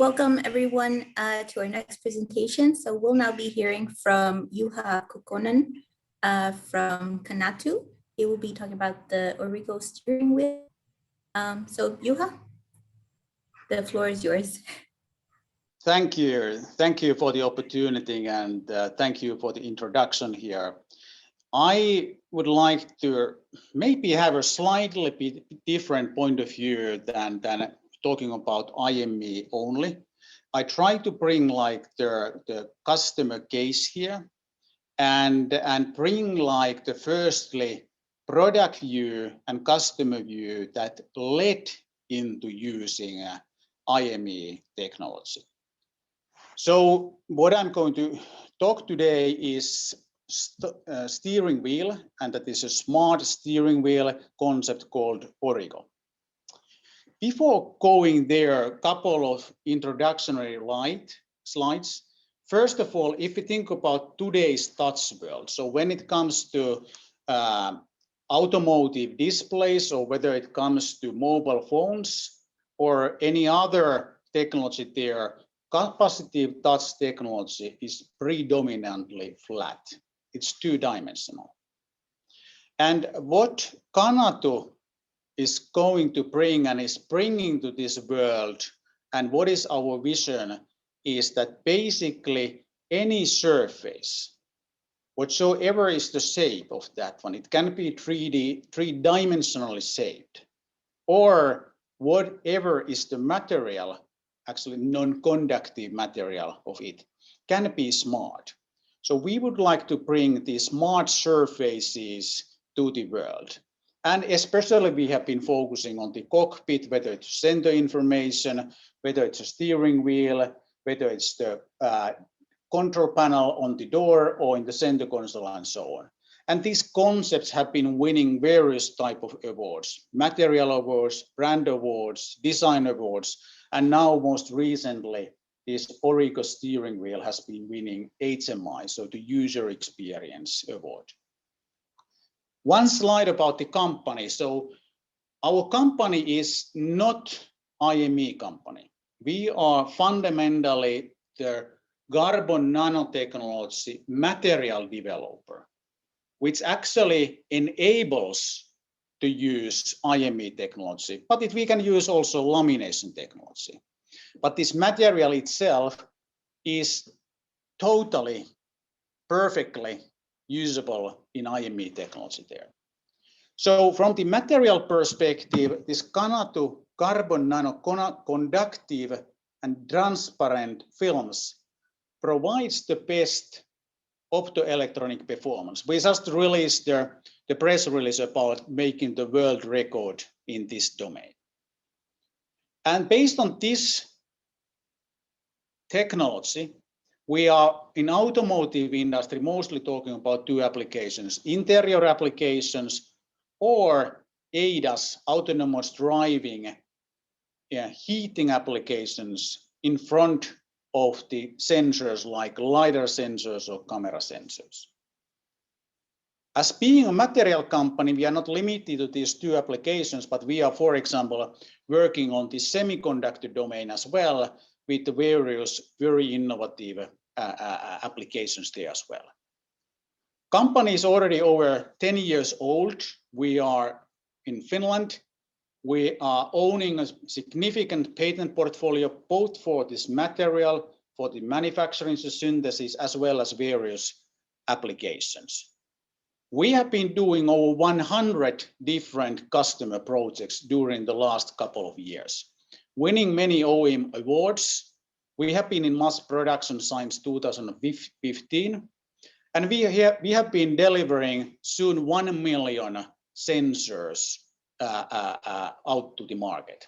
Welcome everyone to our next presentation. So we'll now be hearing from Juha Kokkonen from CANATU. He will be talking about the Origo steering wheel. So Juha, the floor is yours. Thank you. Thank you for the opportunity and thank you for the introduction here. I would like to maybe have a slightly bit different point of view than talking about IME only. I try to bring like the customer case here and bring like the firstly product view and customer view that led into using IME technology. So what I'm going to talk today is steering wheel, and that is a smart steering wheel concept called Origo. Before going there, a couple of introductory slides. First of all, if you think about today's touch world, so when it comes to automotive displays, or whether it comes to mobile phones or any other technology there, capacitive touch technology is predominantly flat. It's two-dimensional. And what CANATU is going to bring and is bringing to this world, and what is our vision, is that basically any surface, whatsoever is the shape of that one, it can be three-dimensionally shaped, or whatever is the material, actually non-conductive material of it, can be smart. So we would like to bring these smart surfaces to the world. And especially we have been focusing on the cockpit, whether it's sensor information, whether it's a steering wheel, whether it's the control panel on the door or in the center console and so on. And these concepts have been winning various type of awards, material awards, brand awards, design awards, and now most recently, this Origo steering wheel has been winning HMI, so the User Experience Award. One slide about the company. So our company is not IME company. We are fundamentally the carbon nanotechnology material developer, which actually enables to use IME technology, but we can use also lamination technology. But this material itself is totally, perfectly usable in IME technology there. So from the material perspective, this CANATU carbon nanoconductive and transparent films provides the best optoelectronic performance. We just released the press release about making the world record in this domain. And based on this technology, we are in automotive industry mostly talking about two applications: interior applications or ADAS, autonomous driving, heating applications in front of the sensors like LiDAR sensors or camera sensors. As being a material company, we are not limited to these two applications, but we are, for example, working on the semiconductor domain as well, with the various very innovative applications there as well. Company is already over 10 years old. We are in Finland. We are owning a significant patent portfolio, both for this material, for the manufacturing synthesis, as well as various applications. We have been doing over 100 different customer projects during the last couple of years, winning many OEM awards. We have been in mass production since 2015, and we have been delivering soon 1 million sensors out to the market.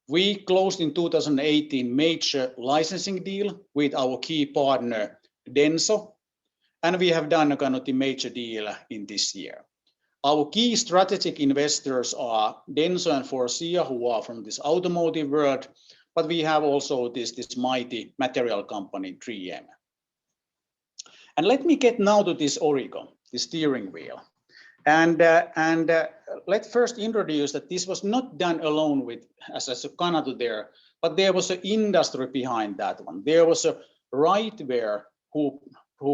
We closed in 2018 major licensing deal with our key partner Denso, and we have done a kind of the major deal in this year. Our key strategic investors are Denso and Forcia, who are from this automotive world, but we have also this mighty material company 3M. And let me get now to this Origo, the steering wheel. And let's first introduce that this was not done alone with as a CANATU there, but there was an industry behind that one. There was a rightware who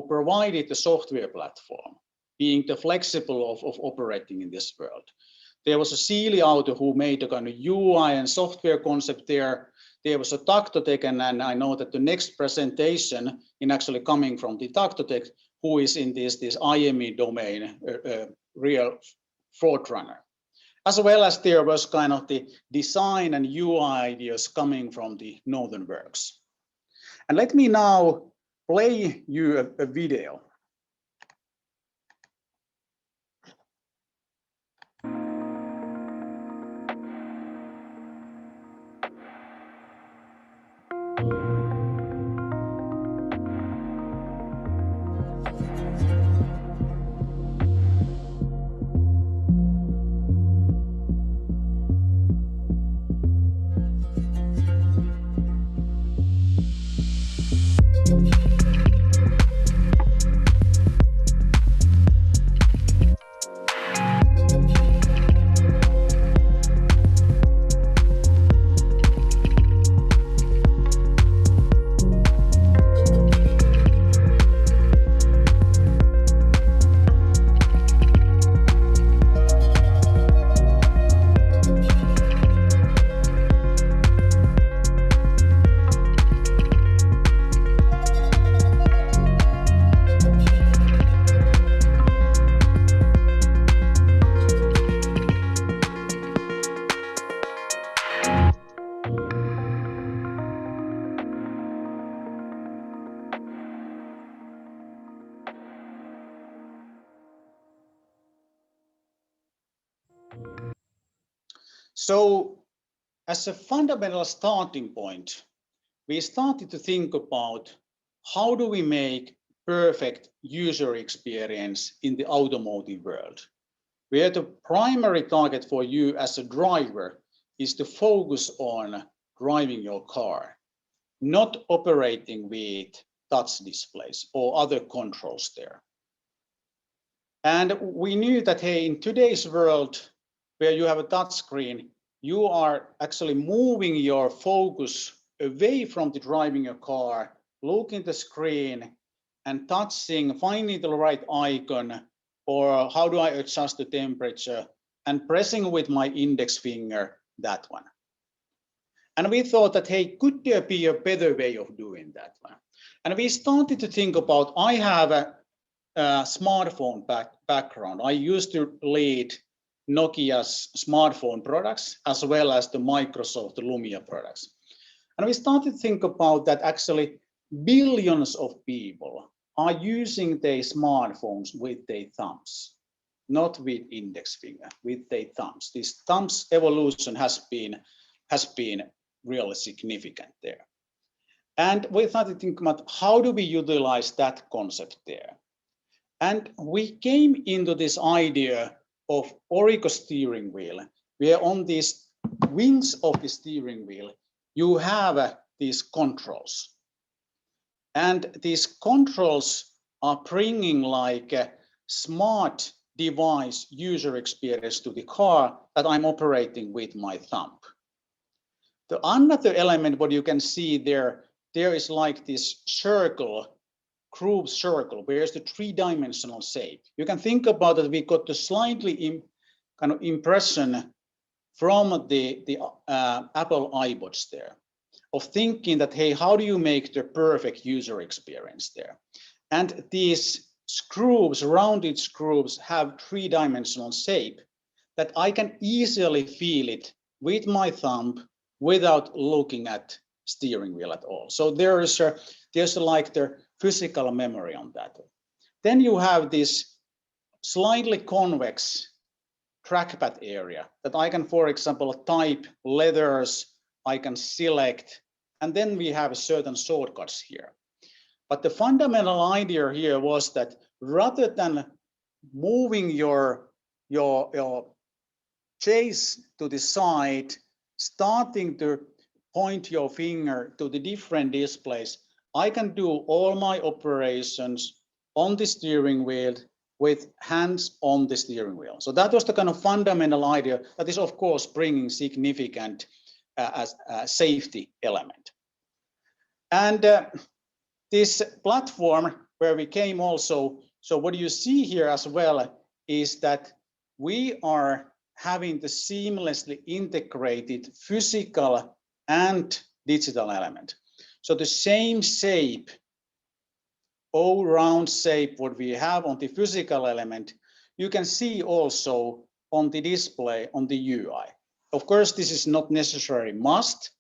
provided the software platform, being the flexible of operating in this world. There was a Sealy Auto who made a kind of UI and software concept there. There was a Tactotech, and I know that the next presentation in actually coming from the Tactotech, who is in this IME domain, real forerunner. As well as there was kind of the design and UI ideas coming from the Northern Works. And let me now play you a video. So as a fundamental starting point, we started to think about how do we make perfect user experience in the automotive world, where the primary target for you as a driver is to focus on driving your car, not operating with touch displays or other controls there. And we knew that, hey, in today's world, where you have a touch screen, you are actually moving your focus away from the driving a car, looking at the screen and touching, finding the right icon, or how do I adjust the temperature, and pressing with my index finger that one. And we thought that, hey, could there be a better way of doing that one? And we started to think about, I have a smartphone background. I used to lead Nokia's smartphone products as well as the Microsoft Lumia products. And we started to think about that actually billions of people are using their smartphones with their thumbs, not with index finger, with their thumbs. This thumbs evolution has been really significant there. And we started thinking about how do we utilize that concept there. And we came into this idea of Origo steering wheel, where on these wings of the steering wheel, you have these controls. And these controls are bringing like a smart device user experience to the car that I'm operating with my thumb. The another element, what you can see there is like this circle, groove circle, where it's the three-dimensional shape. You can think about that we got the slightly kind of impression from the Apple iPods there, of thinking that, hey, how do you make the perfect user experience there? And these screws, rounded screws, have three-dimensional shape that I can easily feel it with my thumb without looking at steering wheel at all. So there's like the physical memory on that. Then you have this slightly convex trackpad area that I can, for example, type letters, I can select, and then we have certain shortcuts here. But the fundamental idea here was that rather than moving your chase to the side, starting to point your finger to the different displays, I can do all my operations on the steering wheel with hands on the steering wheel. So that was the kind of fundamental idea that is, of course, bringing significant as a safety element. And this platform where we came also, so what you see here as well is that we are having the seamlessly integrated physical and digital element. So the same shape, all round shape what we have on the physical element, you can see also on the display on the UI. Of course, this is not necessarily must,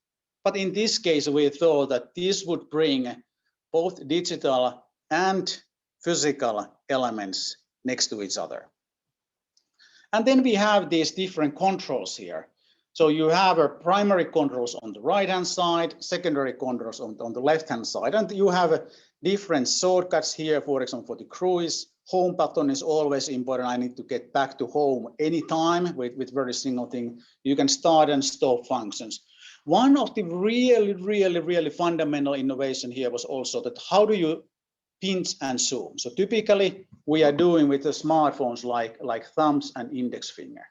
but in this case, we thought that this would bring both digital and physical elements next to each other. And then we have these different controls here. So you have a primary controls on the right-hand side, secondary controls on the left-hand side, and you have different shortcuts here, for example, for the cruise. Home button is always important. I need to get back to home anytime with very single thing. You can start and stop functions. One of the really fundamental innovation here was also that how do you pinch and zoom? So typically we are doing with the smartphones like thumbs and index finger.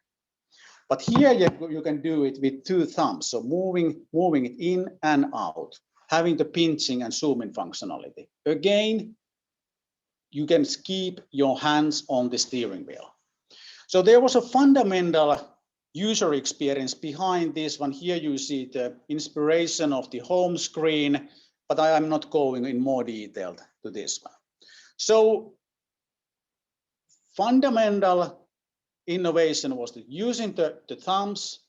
But here you can do it with two thumbs, so moving it in and out, having the pinching and zooming functionality. Again, you can keep your hands on the steering wheel. So there was a fundamental user experience behind this one. Here you see the inspiration of the home screen, but I am not going in more detail to this one. So fundamental innovation was that using the thumbs,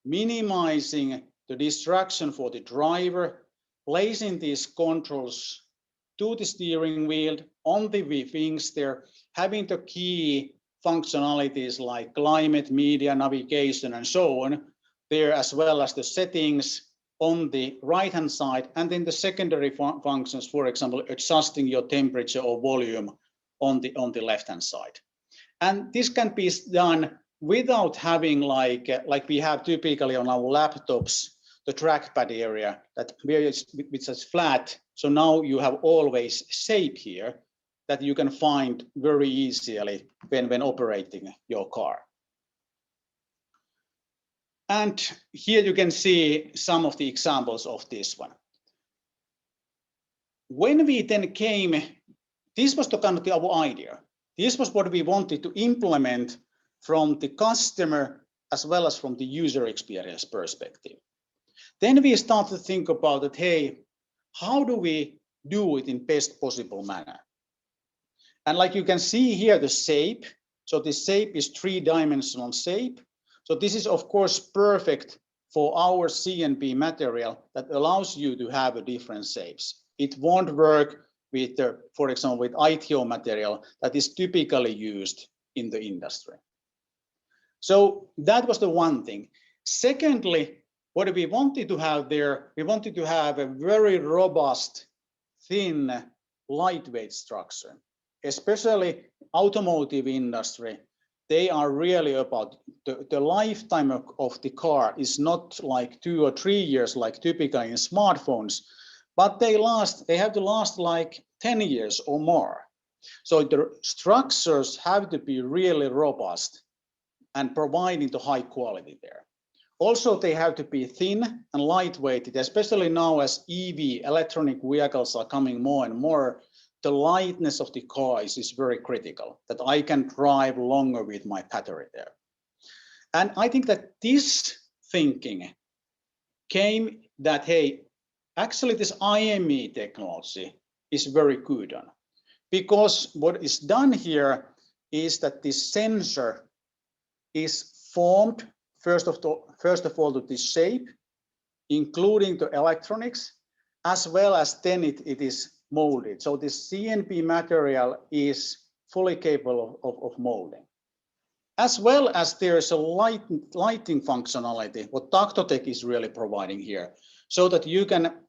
minimizing the distraction for the driver, placing these controls to the steering wheel on the wings there, having the key functionalities like climate, media, navigation, and so on there, as well as the settings on the right-hand side, and then the secondary functions, for example, adjusting your temperature or volume on the left-hand side. And this can be done without having like we have typically on our laptops, the trackpad area which is flat. So now you have always shape here that you can find very easily when operating your car. And here you can see some of the examples of this one. When we then came, this was the kind of our idea. This was what we wanted to implement from the customer as well as from the user experience perspective. Then we start to think about that, hey, how do we do it in best possible manner? And like you can see here, the shape. So the shape is three-dimensional shape. So this is of course perfect for our CNP material that allows you to have different shapes. It won't work with for example, with ITO material that is typically used in the industry. So that was the one thing. Secondly, what we wanted to have there, we wanted to have a very robust, thin, lightweight structure. Especially automotive industry, they are really about the lifetime of the car is not like 2 or 3 years like typically in smartphones, but they have to last like 10 years or more. So the structures have to be really robust and providing the high quality there. Also, they have to be thin and lightweighted, especially now as EV, electronic vehicles are coming more and more. The lightness of the car is very critical, that I can drive longer with my battery there. And I think that this thinking came that, hey, actually this IME technology is very good on, because what is done here is that this sensor is formed first of all to this shape, including the electronics, as well as then it is molded. So this CNP material is fully capable of molding. As well as there is a lighting functionality, what Tactotech is really providing here, so that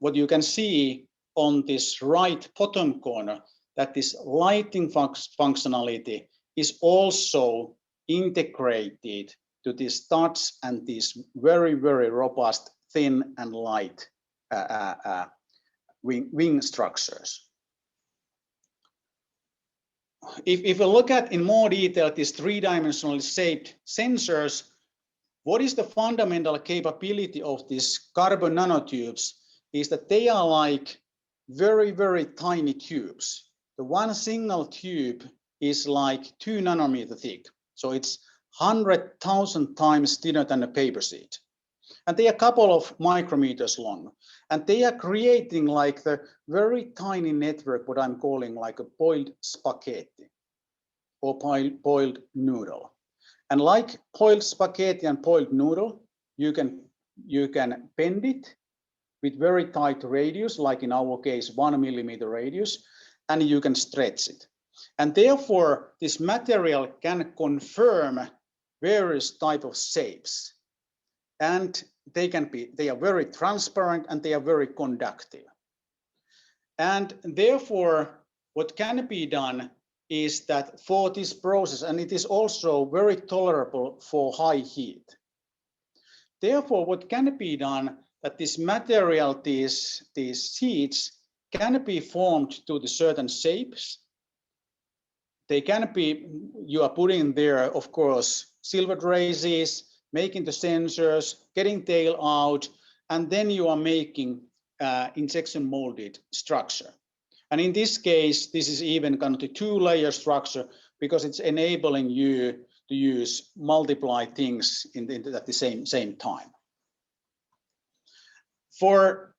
what you can see on this right bottom corner, that this lighting functionality is also integrated to these studs and these very robust, thin and light wing structures. If you look at in more detail these three-dimensionally shaped sensors, what is the fundamental capability of these carbon nanotubes is that they are like very, very tiny tubes. The one single tube is like 2 nanometer thick. So it's 100,000 times thinner than a paper sheet. And they are a couple of micrometers long. And they are creating like the very tiny network, what I'm calling like a boiled spaghetti or boiled noodle. And like boiled spaghetti and boiled noodle, you can bend it with very tight radius, like in our case, 1 millimeter radius, and you can stretch it. And therefore, this material can confirm various type of shapes. And they are very transparent and they are very conductive. And therefore, what can be done is that for this process, and it is also very tolerable for high heat. Therefore, what can be done that this material, these sheets can be formed to the certain shapes. They can be, you are putting there, of course, silver traces, making the sensors, getting tail out, and then you are making injection molded structure. And in this case, this is even kind of the 2-layer structure because it's enabling you to use multiply things at the same time. For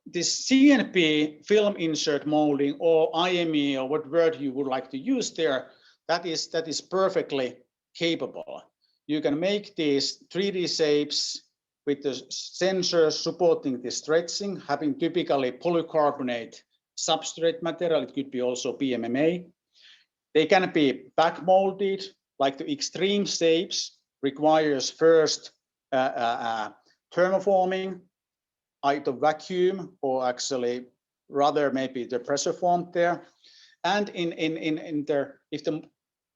this CNP film insert molding or IME or what word you would like to use there, that is perfectly capable. You can make these 3D shapes with the sensors supporting the stretching, having typically polycarbonate substrate material. It could be also PMMA. They can be back molded, like the extreme shapes requires first thermoforming, either vacuum or actually rather maybe the pressure formed there. And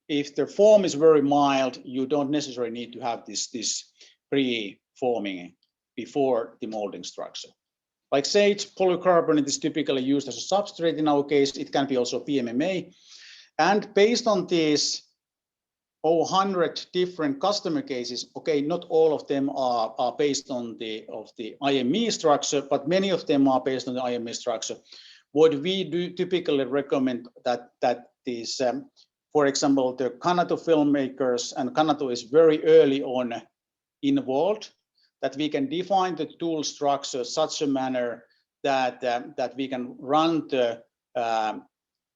if the form is very mild, you don't necessarily need to have this pre-forming before the molding structure. Like sage, polycarbonate is typically used as a substrate. In our case, it can be also PMMA. And based on these 100 different customer cases, okay, not all of them are based on the IME structure, but many of them are based on the IME structure. What we do typically recommend that these, for example, the CANATU filmmakers, and CANATU is very early on involved, that we can define the tool structure such a manner that we can run the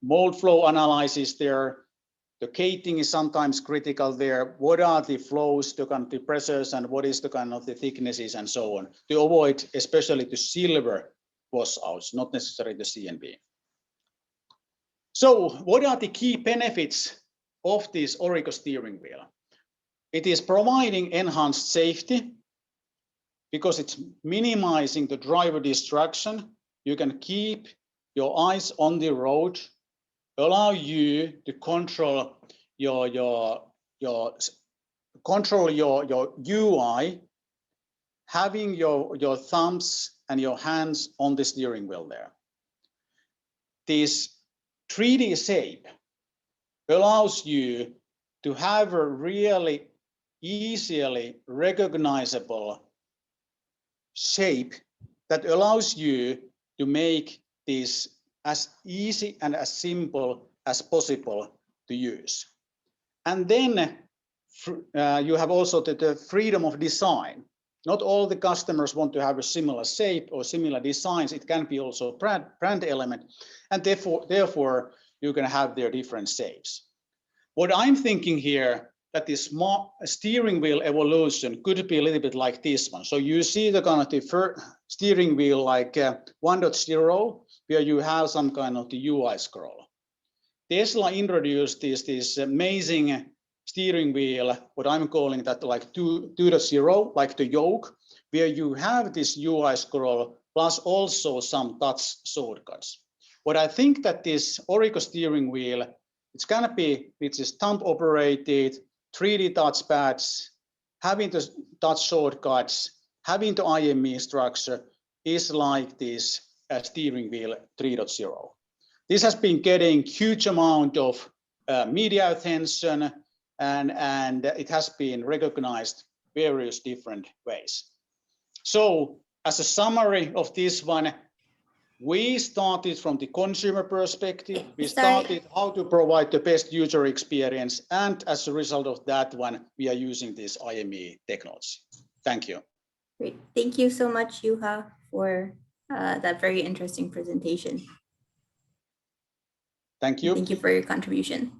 mold flow analysis there. The gating is sometimes critical there. What are the flows, the kind of the pressures, and what is the kind of the thicknesses and so on, to avoid especially the silver washouts, not necessarily the CNB. So what are the key benefits of this Origo steering wheel? It is providing enhanced safety because it's minimizing the driver distraction. You can keep your eyes on the road, allow you to control your UI, having your thumbs and your hands on the steering wheel there. This 3D shape allows you to have a really easily recognizable shape that allows you to make this as easy and as simple as possible to use. And then you have also the freedom of design. Not all the customers want to have a similar shape or similar designs. It can be also brand element, and therefore you can have their different shapes. What I'm thinking here, that this steering wheel evolution could be a little bit like this one. So you see the kind of the steering wheel like 1.0, where you have some kind of the UI scroll. Tesla introduced this amazing steering wheel, what I'm calling that like 2.0, like the yoke, where you have this UI scroll plus also some touch shortcuts. What I think that this Origo steering wheel, it's gonna be, which is thumb operated, 3D touchpads, having the touch shortcuts, having the IME structure, is like this steering wheel 3.0. This has been getting huge amount of media attention, and it has been recognized various different ways. So as a summary of this one, we started from the consumer perspective. We started how to provide the best user experience. And as a result of that one, we are using this IME technology. Thank you. Great. Thank you so much, Juha, for that very interesting presentation. Thank you. Thank you for your contribution.